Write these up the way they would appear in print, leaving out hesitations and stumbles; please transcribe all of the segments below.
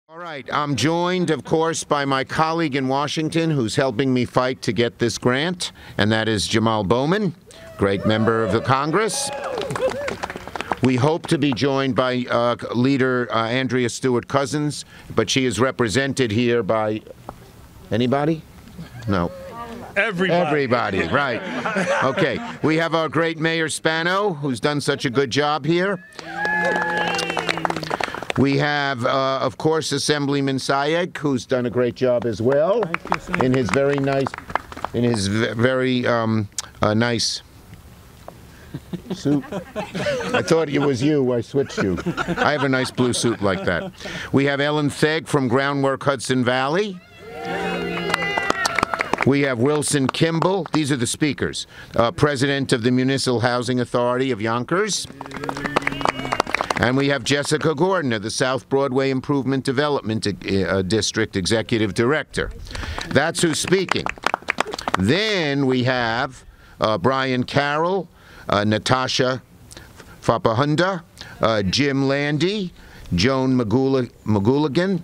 All right, I'm joined, of course, by my colleague in Washington who's helping me fight to get this grant, and that is Jamal Bowman, great member of the Congress. We hope to be joined by Leader Andrea Stewart-Cousins, but she is represented here by anybody? No. Everybody, right. Okay, we have our great Mayor Spano, who's done such a good job here. We have, of course, Assemblyman Sayegh, who's done a great job as well in his very nice, nice suit. I thought it was you. I switched you. I have a nice blue suit like that. We have Ellen Thegg from Groundwork Hudson Valley. We have Wilson Kimball. These are the speakers. President of the Municipal Housing Authority of Yonkers. And we have Jessica Gordon of the South Broadway Improvement Development District Executive Director. That's who's speaking. Then we have Brian Carroll, Natasha Fapahunda, Jim Landy, Joan McGooligan,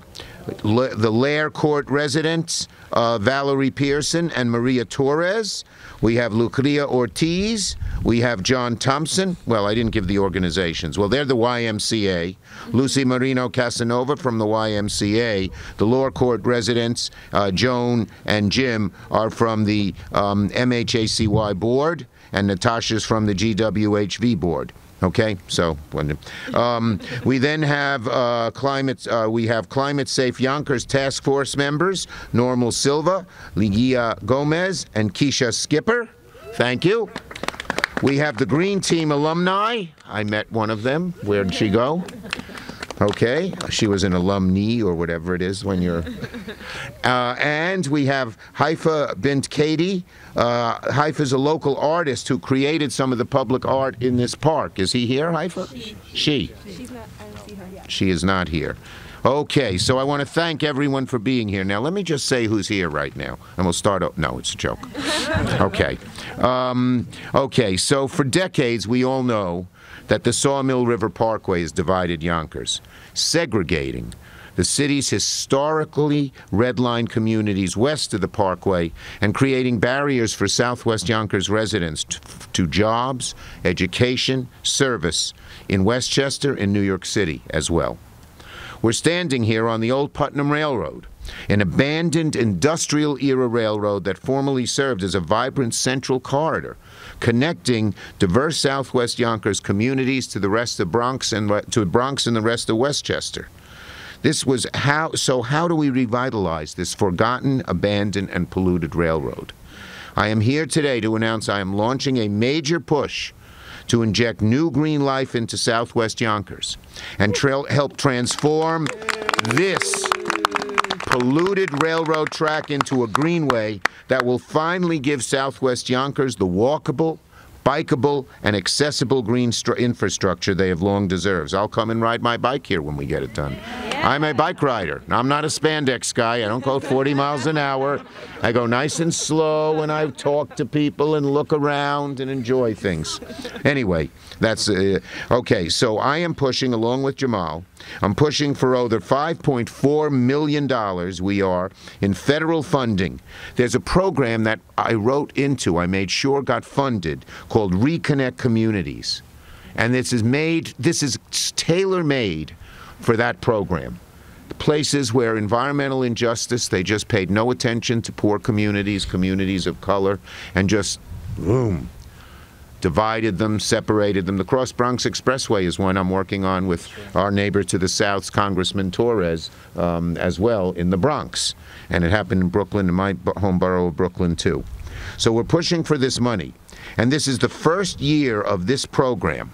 the Lair Court residents, Valerie Pearson and Maria Torres. We have Lucria Ortiz. We have John Thompson. Well, I didn't give the organizations. Well, they're the YMCA. Lucy Marino Casanova from the YMCA. The lower court residents, Joan and Jim, are from the MHACY board, and Natasha's from the GWHV board. Okay, so we then have Climate Safe Yonkers Task Force members, Normal Silva, Ligia Gomez, and Keisha Skipper. Thank you. We have the Green Team alumni. I met one of them. Where'd she go? Okay, she was an alumni or whatever it is when you're... and we have Haifa Bint Katie. Haifa's a local artist who created some of the public art in this park. Is he here, Haifa? She. She's not, I don't see her yet. She is not here. Okay, so I want to thank everyone for being here. Now, let me just say who's here right now, and we'll start out. No, it's a joke. Okay. Okay, so for decades, we all know that the Sawmill River Parkway has divided Yonkers, segregating the city's historically redlined communities west of the Parkway and creating barriers for Southwest Yonkers residents to jobs, education, service in Westchester and New York City as well. We're standing here on the old Putnam Railroad, an abandoned industrial-era railroad that formerly served as a vibrant central corridor connecting diverse Southwest Yonkers communities to the rest of Bronx and the rest of Westchester. This was so how do we revitalize this forgotten, abandoned, and polluted railroad? I am here today to announce I am launching a major push to inject new green life into Southwest Yonkers and help transform this polluted railroad track into a greenway that will finally give Southwest Yonkers the walkable, bikeable, and accessible green infrastructure they have long deserved. I'll come and ride my bike here when we get it done. I'm a bike rider. I'm not a spandex guy. I don't go 40 miles an hour. I go nice and slow, and I talk to people and look around and enjoy things. Anyway, that's okay. So I am pushing, along with Jamal, I'm pushing for over $5.4 million we are in federal funding. There's a program that I wrote into, I made sure got funded, called Reconnect Communities. And this is tailor-made for that program. Places where environmental injustice, they just paid no attention to poor communities, communities of color, and just, boom, divided them, separated them. The Cross Bronx Expressway is one I'm working on with our neighbor to the south, Congressman Torres, as well in the Bronx. And it happened in Brooklyn, in my home borough of Brooklyn, too. So we're pushing for this money. And this is the first year of this program.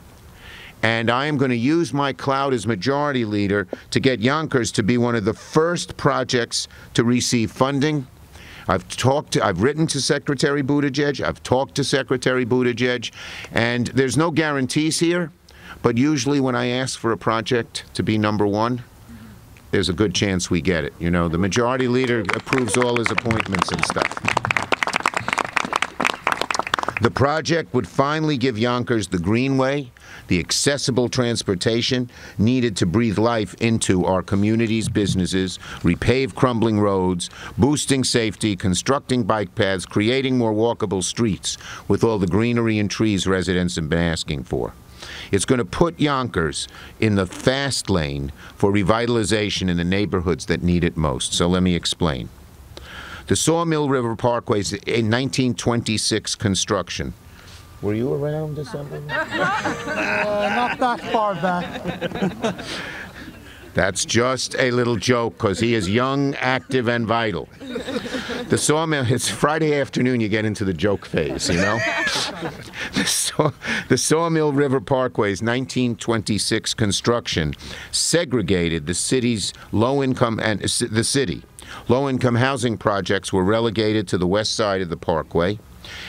And I am going to use my clout as majority leader to get Yonkers to be one of the first projects to receive funding. I've written to Secretary Buttigieg, I've talked to Secretary Buttigieg, and there's no guarantees here, but usually when I ask for a project to be #1, there's a good chance we get it. You know, the majority leader approves all his appointments and stuff. The project would finally give Yonkers the greenway, the accessible transportation needed to breathe life into our community's businesses, repave crumbling roads, boosting safety, constructing bike paths, creating more walkable streets with all the greenery and trees residents have been asking for. It's going to put Yonkers in the fast lane for revitalization in the neighborhoods that need it most. So let me explain. The Sawmill River Parkway is a 1926 construction. Were you around December? Not that far back. That's just a little joke, because he is young, active, and vital. The Sawmill, it's Friday afternoon, you get into the joke phase, you know? The Sawmill River Parkway's 1926 construction segregated the city's low-income and the city. Low-income housing projects were relegated to the west side of the parkway,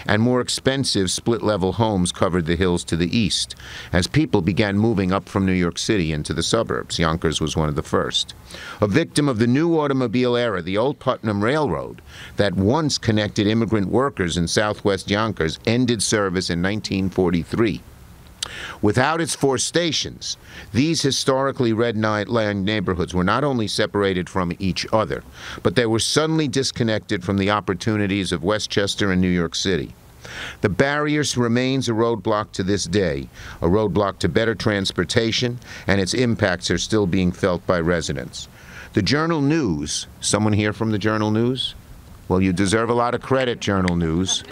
and more expensive split-level homes covered the hills to the east. As people began moving up from New York City into the suburbs, Yonkers was one of the first. A victim of the new automobile era, the Old Putnam Railroad, that once connected immigrant workers in southwest Yonkers, ended service in 1943. Without its 4 stations, these historically red-lined neighborhoods were not only separated from each other, but they were suddenly disconnected from the opportunities of Westchester and New York City. The barrier remains a roadblock to this day, a roadblock to better transportation, and its impacts are still being felt by residents. The Journal News, someone here from the Journal News? Well, you deserve a lot of credit, Journal News,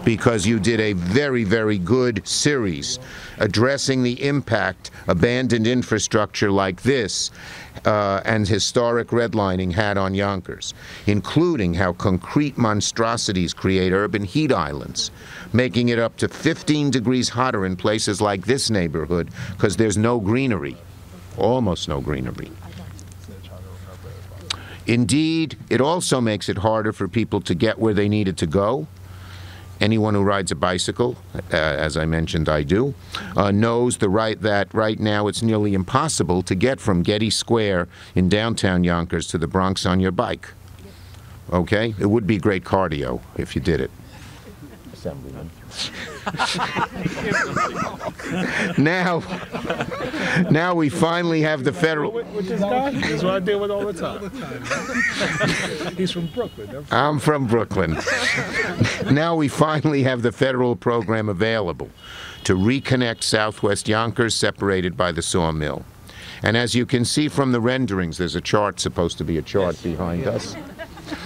because you did a very, very good series addressing the impact abandoned infrastructure like this and historic redlining had on Yonkers, including how concrete monstrosities create urban heat islands, making it up to 15 degrees hotter in places like this neighborhood because there's no greenery, almost no greenery. Indeed, it also makes it harder for people to get where they needed to go. Anyone who rides a bicycle, as I mentioned I do, knows that right now it's nearly impossible to get from Getty Square in downtown Yonkers to the Bronx on your bike. Okay? It would be great cardio if you did it. Assemblyman. Now we finally have the federal... With this guy? That's what I deal with all the time. He's from Brooklyn. I'm from Brooklyn. Now we finally have the federal program available to reconnect southwest Yonkers separated by the Sawmill. And as you can see from the renderings, there's a chart, supposed to be a chart behind us.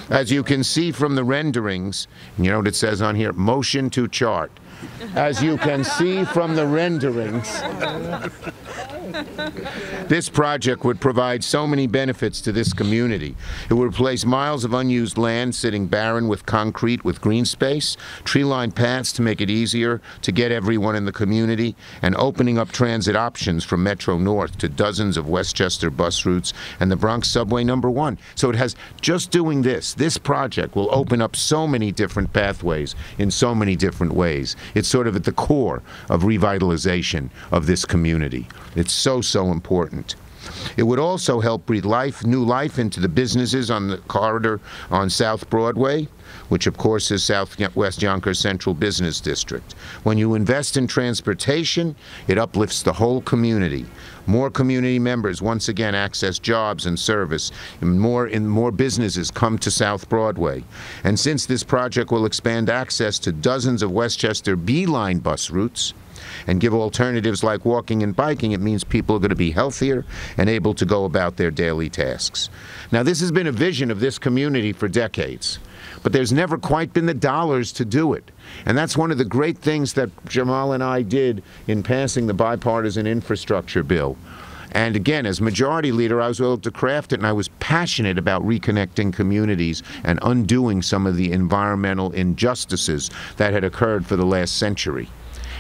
As you can see from the renderings, you know what it says on here? Motion to chart. As you can see from the renderings, this project would provide so many benefits to this community. It would replace miles of unused land sitting barren with concrete with green space, tree-lined paths to make it easier to get everyone in the community, and opening up transit options from Metro North to dozens of Westchester bus routes and the Bronx Subway number 1. So it has, just doing this project will open up so many different pathways in so many different ways. It's sort of at the core of revitalization of this community. It's so, so important. It would also help breathe new life into the businesses on the corridor on South Broadway, which of course is Southwest Yonkers Central Business District. When you invest in transportation, it uplifts the whole community. More community members once again access jobs and service, and more businesses come to South Broadway. And since this project will expand access to dozens of Westchester B-Line bus routes, and give alternatives like walking and biking, it means people are going to be healthier and able to go about their daily tasks. Now, this has been a vision of this community for decades, but there's never quite been the dollars to do it. And that's one of the great things that Jamal and I did in passing the bipartisan infrastructure bill. And again, as majority leader, I was able to craft it, and I was passionate about reconnecting communities and undoing some of the environmental injustices that had occurred for the last century.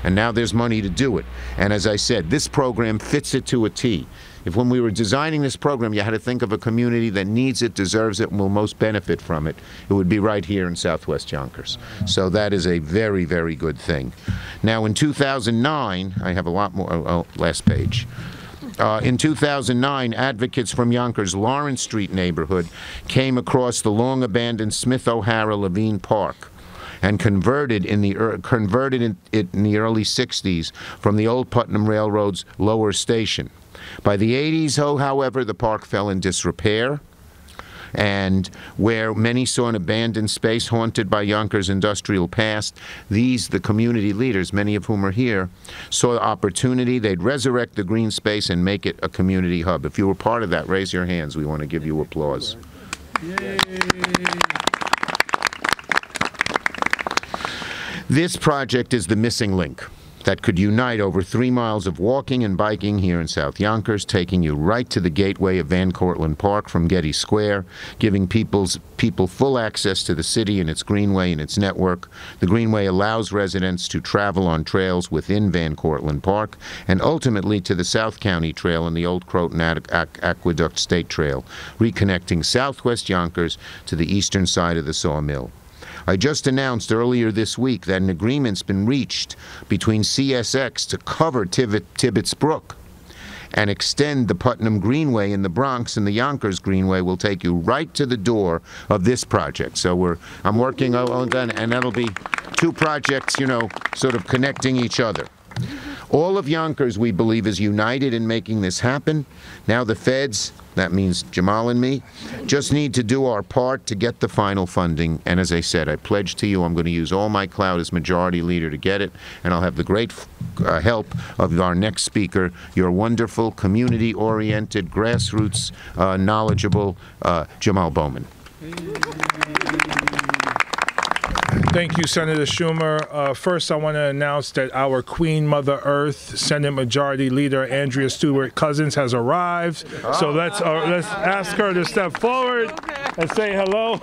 And now there's money to do it. And as I said, this program fits it to a T. If when we were designing this program, you had to think of a community that needs it, deserves it, and will most benefit from it, it would be right here in Southwest Yonkers. So that is a very, very good thing. Now, in 2009, I have a lot more, last page. In 2009, advocates from Yonkers' Lawrence Street neighborhood came across the long-abandoned Smith O'Hara Levine Park and converted it in the early 60s from the old Putnam Railroad's lower station. By the 80s, however, the park fell in disrepair, and where many saw an abandoned space haunted by Yonkers' industrial past, the community leaders, many of whom are here, saw opportunity. They'd resurrect the green space and make it a community hub. If you were part of that, raise your hands. We want to give you applause. Yay. This project is the missing link that could unite over 3 miles of walking and biking here in South Yonkers, taking you right to the gateway of Van Cortlandt Park from Getty Square, giving people full access to the city and its greenway and its network. The greenway allows residents to travel on trails within Van Cortlandt Park and ultimately to the South County Trail and the Old Croton Aqueduct State Trail, reconnecting southwest Yonkers to the eastern side of the Sawmill. I just announced earlier this week that an agreement's been reached between CSX to cover Tibbetts Brook and extend the Putnam Greenway in the Bronx, and the Yonkers Greenway will take you right to the door of this project. So I'm working on that, and that'll be 2 projects, you know, sort of connecting each other. All of Yonkers, we believe, is united in making this happen. Now the feds, that means Jamal and me, just need to do our part to get the final funding. And as I said, I pledge to you I'm going to use all my clout as majority leader to get it, and I'll have the great help of our next speaker, your wonderful, community-oriented, grassroots, knowledgeable Jamal Bowman. Thank you, Senator Schumer. First, I want to announce that our Queen Mother Earth, Senate Majority Leader Andrea Stewart Cousins, has arrived. So let's ask her to step forward and say hello.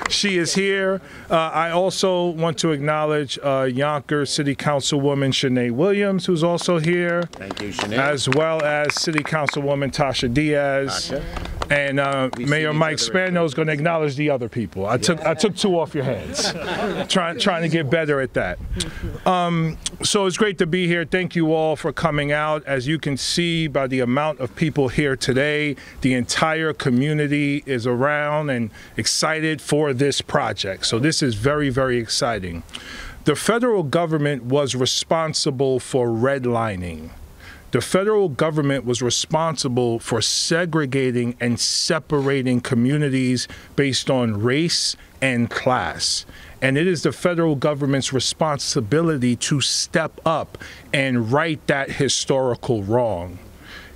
She is here. I also want to acknowledge Yonkers City Councilwoman Shanae Williams, who's also here. Thank you, Shanae. As well as City Councilwoman Tasha Diaz. And Mayor Mike Spano is going to acknowledge the other people. I took 2 off your hands. Trying to get better at that. So it's great to be here. Thank you all for coming out. As you can see by the amount of people here today, the entire community is around and excited for this project. So this is very, very exciting. The federal government was responsible for redlining. The federal government was responsible for segregating and separating communities based on race and class. And it is the federal government's responsibility to step up and right that historical wrong.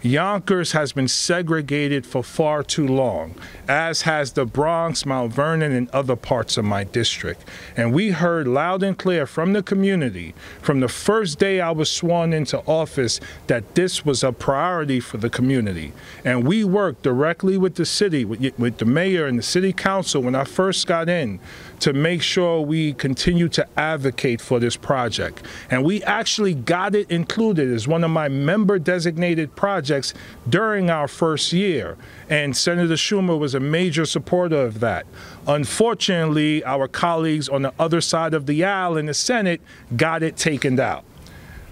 Yonkers has been segregated for far too long, as has the Bronx, Mount Vernon, and other parts of my district. And we heard loud and clear from the community, from the first day I was sworn into office, that this was a priority for the community. And we worked directly with the city, with the mayor and the city council when I first got in, to make sure we continue to advocate for this project. And we actually got it included as one of my member-designated projects during our first year. And Senator Schumer was a major supporter of that. Unfortunately, our colleagues on the other side of the aisle in the Senate got it taken out.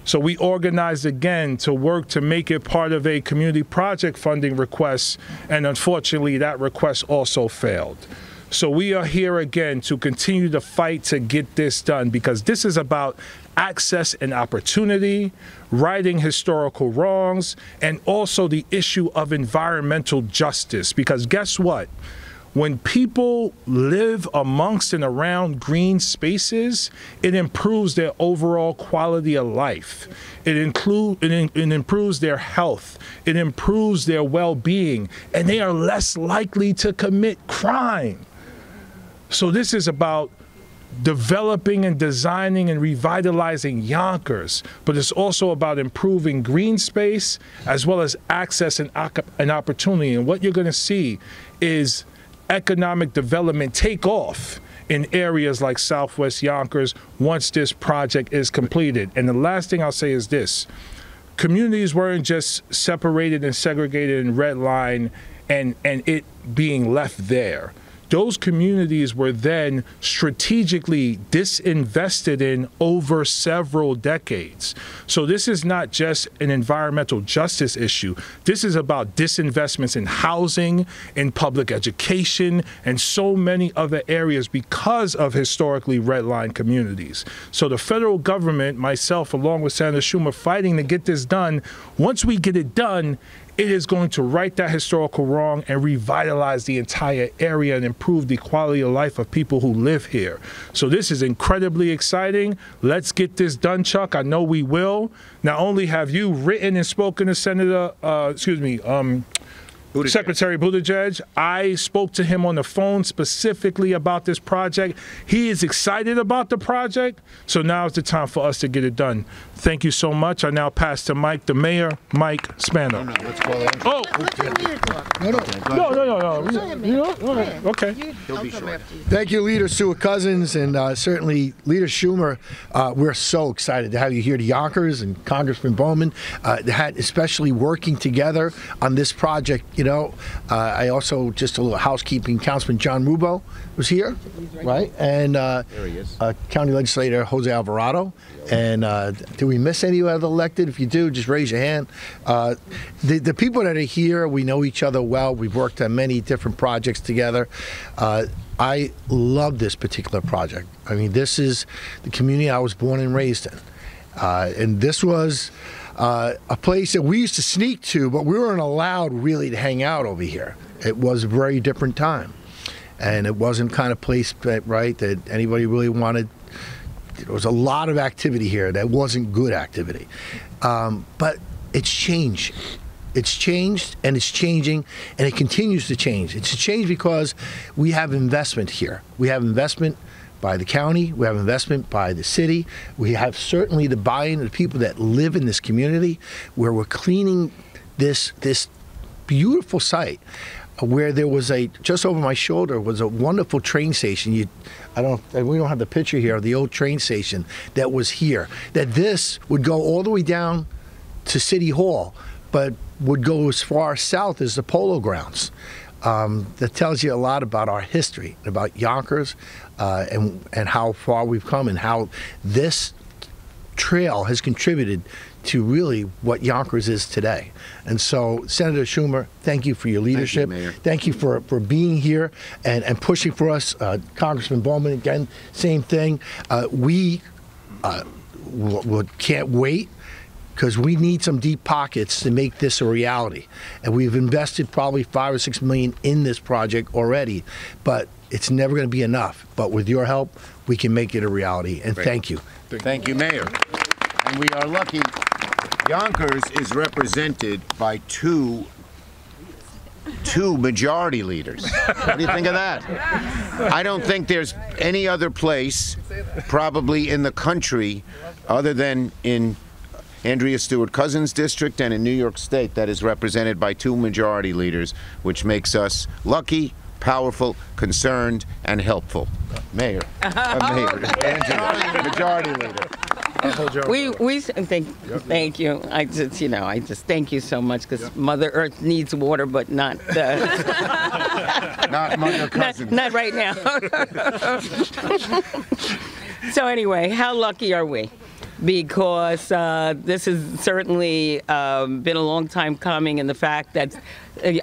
So we organized again to work to make it part of a community project funding request, and unfortunately that request also failed. So we are here again to continue to fight to get this done, because this is about access and opportunity, righting historical wrongs, and also the issue of environmental justice. Because guess what? When people live amongst and around green spaces, it improves their overall quality of life. It improves their health. It improves their well-being, and they are less likely to commit crime. So this is about developing and designing and revitalizing Yonkers, but it's also about improving green space as well as access and opportunity. And what you're going to see is economic development take off in areas like Southwest Yonkers once this project is completed. And the last thing I'll say is this: communities weren't just separated and segregated and redlined and it being left there. those communities were then strategically disinvested in over several decades. So this is not just an environmental justice issue. This is about disinvestments in housing, in public education, and so many other areas because of historically redlined communities. So the federal government, myself, along with Senator Schumer, fighting to get this done. Once we get it done, it is going to right that historical wrong and revitalize the entire area and improve the quality of life of people who live here. So this is incredibly exciting. Let's get this done, Chuck. I know we will. Not only have you written and spoken to Secretary Buttigieg, I spoke to him on the phone specifically about this project. He is excited about the project, so now is the time for us to get it done. Thank you so much. I now pass to Mike, the mayor, Mike Spano. Let's call Andrew. Oh! No. Okay. He'll be short. Thank you, Leader Stewart Cousins, and certainly Leader Schumer. We're so excited to have you here to Yonkers and Congressman Bowman, especially working together on this project. I also, just a little housekeeping, Councilman John Rubo was here, right? And There he is. County Legislator Jose Alvarado. And did we miss any other elected? If you do, just raise your hand. The people that are here, we know each other well. We've worked on many different projects together. I love this particular project. I mean, this is the community I was born and raised in. And this was a place that we used to sneak to, but we weren't allowed really to hang out over here. It was a very different time. And it wasn't kind of place, right, that anybody really wanted. There was a lot of activity here that wasn't good activity. But it's changed. It's changed, and it's changing, and it continues to change. It's changed because we have investment here. We have investment by the county. We have investment by the city. We have certainly the buy-in of the people that live in this community, where we're cleaning this beautiful site, where there was just over my shoulder was a wonderful train station. We don't have the picture here of the old train station that was here. That this would go all the way down to City Hall, but would go as far south as the Polo Grounds. That tells you a lot about our history, about Yonkers, and how far we've come, and how this trail has contributed to really what Yonkers is today. And so, Senator Schumer, thank you for your leadership. Thank you, Mayor. Thank you for being here and pushing for us. Congressman Bowman, again, same thing. We can't wait, because we need some deep pockets to make this a reality. And we've invested probably $5 or $6 million in this project already, but it's never going to be enough. But with your help, we can make it a reality. And Great. Thank you. Thank you, Mayor. And we are lucky. Yonkers is represented by two majority leaders. What do you think of that? I don't think there's any other place, probably in the country, other than in Andrea Stewart Cousins' district and in New York State, that is represented by two majority leaders, which makes us lucky, powerful, concerned, and helpful. Mayor. Angela, majority leader. Thank you. I just thank you so much, because Mother Earth needs water, but not not Mother Cousins. Not right now. So anyway, how lucky are we? Because this has certainly been a long time coming, and the fact that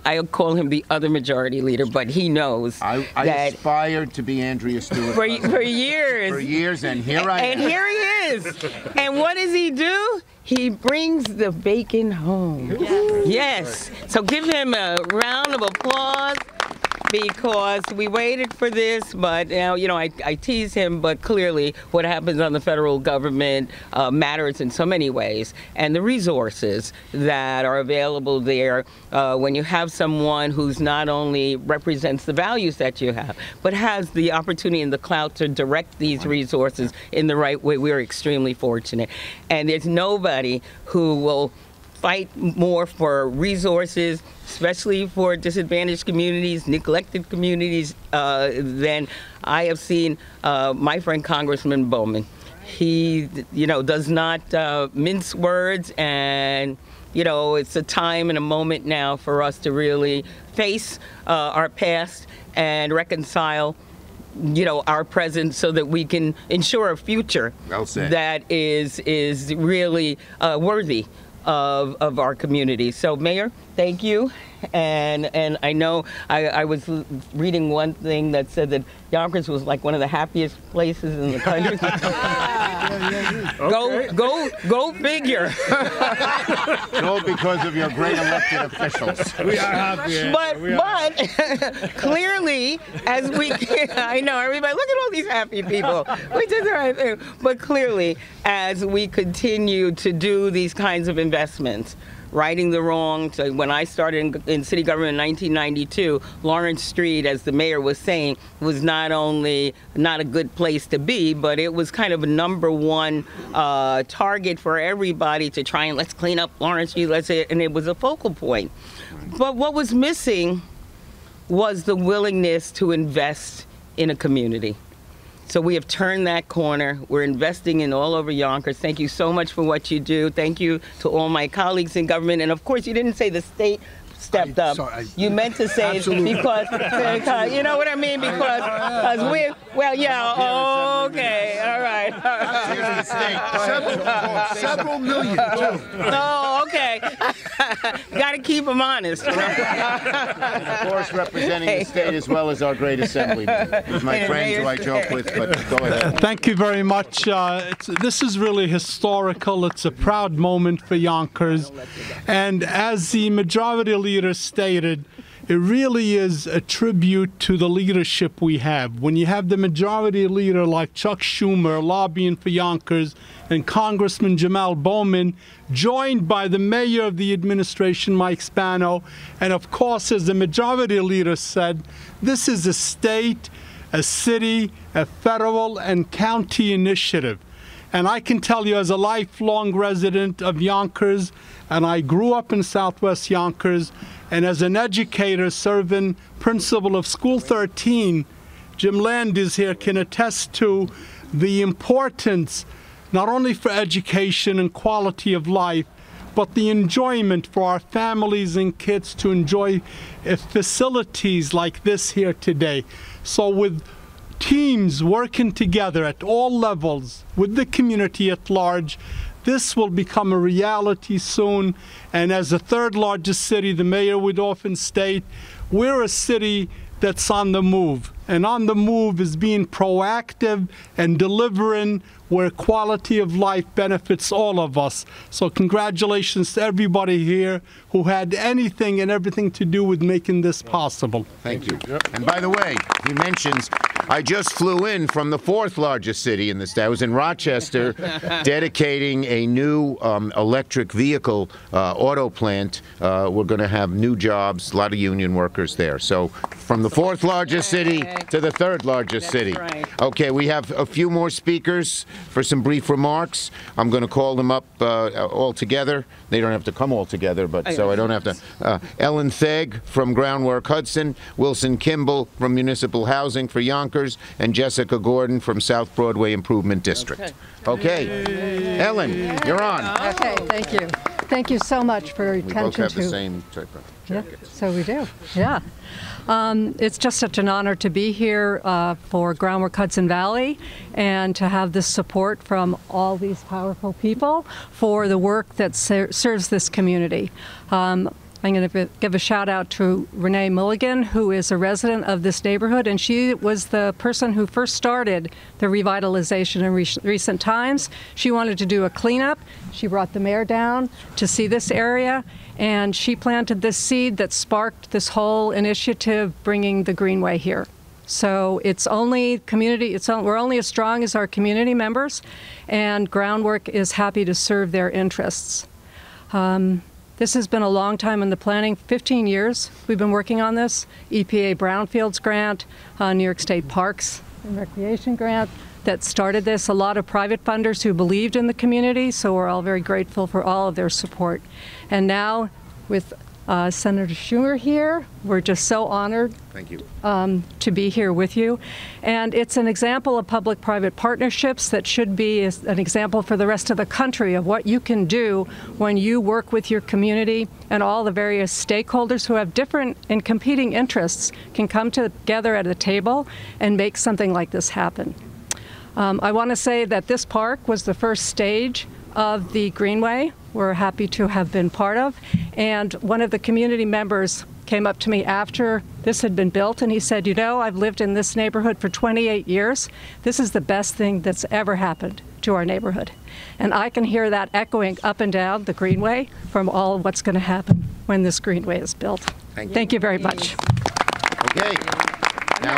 I call him the other majority leader, but he knows I that aspired to be Andrea Stewart for years. For years, and here I am. And here he is. And what does he do? He brings the bacon home. Yes. So give him a round of applause, because we waited for this, but now, I tease him, but clearly what happens on the federal government matters in so many ways. And the resources that are available there, when you have someone who's not only represents the values that you have, but has the opportunity and the clout to direct these resources in the right way, we're extremely fortunate. And there's nobody who will fight more for resources, especially for disadvantaged communities, neglected communities, than I have seen my friend Congressman Bowman. He, does not mince words, and you know, it's a time and a moment now for us to really face our past and reconcile, you know, our present so that we can ensure a future that is really worthy of our community. So, Mayor, thank you. And I know I was reading one thing that said that Yonkers was like one of the happiest places in the country. Go figure. It's all because of your great elected officials. We are happy. But clearly, as we I know everybody, look at all these happy people. We did the right thing. But clearly, as we continue to do these kinds of investments, righting the wrong. So when I started in city government in 1992, Lawrence Street, as the mayor was saying, was not only not a good place to be, but it was kind of a #1 target for everybody to try and let's clean up Lawrence Street, and it was a focal point. But what was missing was the willingness to invest in a community. So we have turned that corner. We're investing in all over Yonkers. Thank you so much for what you do. Thank you to all my colleagues in government. And of course, you didn't say the state stepped up. You meant to say because you know what I mean? Because we, well, yeah, okay, all right. Several million. Oh, okay. Got to keep them honest. You know? Of course, representing the state as well as our great assemblyman. He's my friend who I joke with, but go ahead. Thank you very much. This is really historical. It's a proud moment for Yonkers. And as the majority leader stated, it really is a tribute to the leadership we have. When you have the majority leader like Chuck Schumer lobbying for Yonkers and Congressman Jamal Bowman, joined by the mayor of the administration, Mike Spano, and of course, as the majority leader said, this is a state, a city, a federal and county initiative. And I can tell you as a lifelong resident of Yonkers, and I grew up in Southwest Yonkers, and as an educator serving principal of School 13, Jim Landis here can attest to the importance not only for education and quality of life, but the enjoyment for our families and kids to enjoy facilities like this here today. So with teams working together at all levels with the community at large, this will become a reality soon. And as the third largest city, the mayor would often state, we're a city that's on the move. And on the move is being proactive and delivering where quality of life benefits all of us. So congratulations to everybody here who had anything and everything to do with making this possible. Thank you. And by the way, he mentions, I just flew in from the 4th largest city in the state. I was in Rochester dedicating a new electric vehicle auto plant. We're going to have new jobs, a lot of union workers there. So from the 4th largest city to the 3rd largest city. Right. Okay, we have a few more speakers for some brief remarks. I'm going to call them up all together. They don't have to come all together, but so I don't have to. Ellen Thegg from Groundwork Hudson, Wilson Kimball from Municipal Housing for Yonkers, and Jessica Gordon from South Broadway Improvement District. Okay. Ellen, you're on. Okay, thank you. Thank you so much for your attention. We both have the same type of jacket. Yeah, so we do, yeah. It's just such an honor to be here for Groundwork Hudson Valley and to have this support from all these powerful people for the work that serves this community. I'm going to give a shout out to Renee Mulligan, who is a resident of this neighborhood, and she was the person who first started the revitalization in recent times. She wanted to do a cleanup. She brought the mayor down to see this area, and she planted this seed that sparked this whole initiative bringing the Greenway here. So it's only community, we're only as strong as our community members, and Groundwork is happy to serve their interests. This has been a long time in the planning, 15 years we've been working on this. EPA Brownfields grant, New York State Parks and Recreation grant that started this. A lot of private funders who believed in the community, so we're all very grateful for all of their support. And now with Senator Schumer here. We're just so honored Thank you. to be here with you. And it's an example of public-private partnerships that should be an example for the rest of the country of what you can do when you work with your community, and all the various stakeholders who have different and competing interests can come together at a table and make something like this happen. I want to say that this park was the first stage of the Greenway we're happy to have been part of. And one of the community members came up to me after this had been built, and he said, you know, I've lived in this neighborhood for 28 years. This is the best thing that's ever happened to our neighborhood. And I can hear that echoing up and down the Greenway from all of what's going to happen when this Greenway is built. Thank you very much. Okay. Now,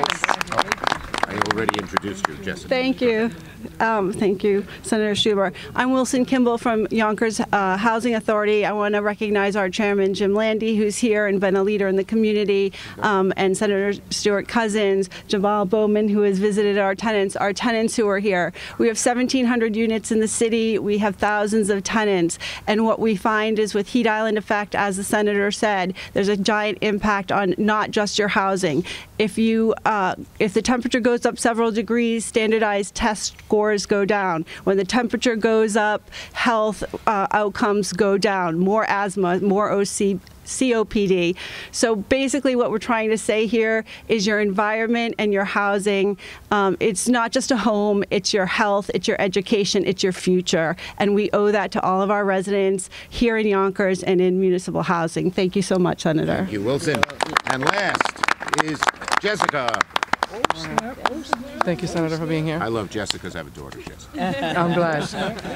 I already introduced you, Jessica. Thank you. Thank you, Senator Schumer. I'm Wilson Kimball from Yonkers Housing Authority. I want to recognize our chairman, Jim Landy, who's here and been a leader in the community, and Senator Stuart Cousins, Jamal Bowman, who has visited our tenants who are here. We have 1,700 units in the city. We have thousands of tenants. And what we find is with heat island effect, as the senator said, there's a giant impact on not just your housing. If the temperature goes up several degrees, standardized test scores go down. When the temperature goes up, health outcomes go down. More asthma, more COPD. So basically what we're trying to say here is your environment and your housing, it's not just a home, it's your health, it's your education, it's your future. And we owe that to all of our residents here in Yonkers and in municipal housing. Thank you so much, Senator. Thank you, Wilson. And last is Jessica. Thank you, Senator, for being here. I love Jessica's. I have a daughter, Jessica. I'm glad.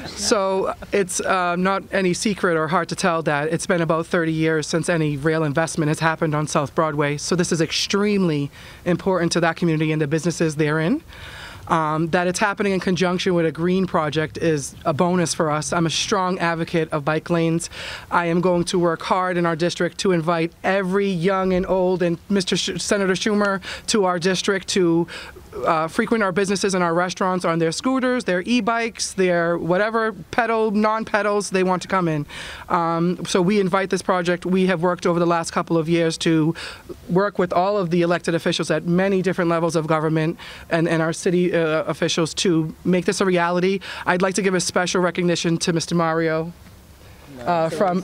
So it's not any secret or hard to tell that it's been about 30 years since any rail investment has happened on South Broadway. So this is extremely important to that community and the businesses therein. That it's happening in conjunction with a green project is a bonus for us. I'm a strong advocate of bike lanes. I am going to work hard in our district to invite every young and old and Senator Schumer to our district to frequent our businesses and our restaurants on their scooters, their e-bikes, their whatever pedal, non-pedals they want to come in. So we invite this project. We have worked over the last couple of years to work with all of the elected officials at many different levels of government and our city officials to make this a reality. I'd like to give a special recognition to Mr. Mario. From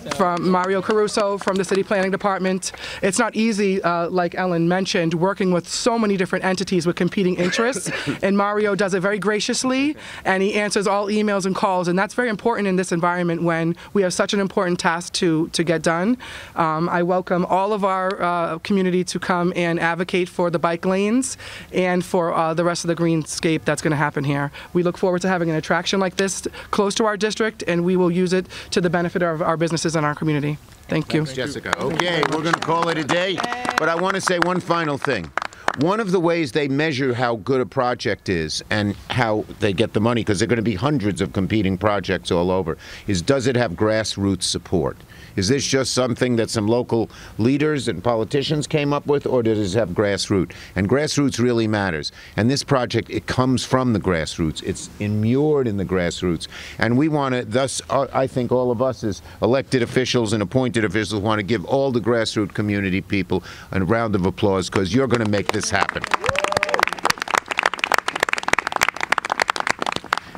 Mario Caruso from the City Planning Department. It's not easy, like Ellen mentioned, working with so many different entities with competing interests, and Mario does it very graciously, and he answers all emails and calls, and that's very important in this environment when we have such an important task to get done. I welcome all of our community to come and advocate for the bike lanes and for the rest of the greenscape that's going to happen here. We look forward to having an attraction like this close to our district, and we will use it to the benefit of our businesses and our community. Thank you. Thanks, Jessica. Okay, we're going to call it a day, but I want to say one final thing. One of the ways they measure how good a project is and how they get the money, because there are going to be hundreds of competing projects all over, is does it have grassroots support? Is this just something that some local leaders and politicians came up with, or does it have grassroots? And grassroots really matters. And this project, it comes from the grassroots. It's immured in the grassroots. And we want to, thus, I think all of us as elected officials and appointed officials want to give all the grassroots community people a round of applause, because you're going to make this happen.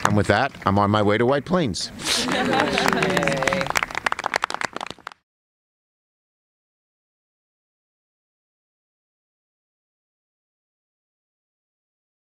And with that, I'm on my way to White Plains.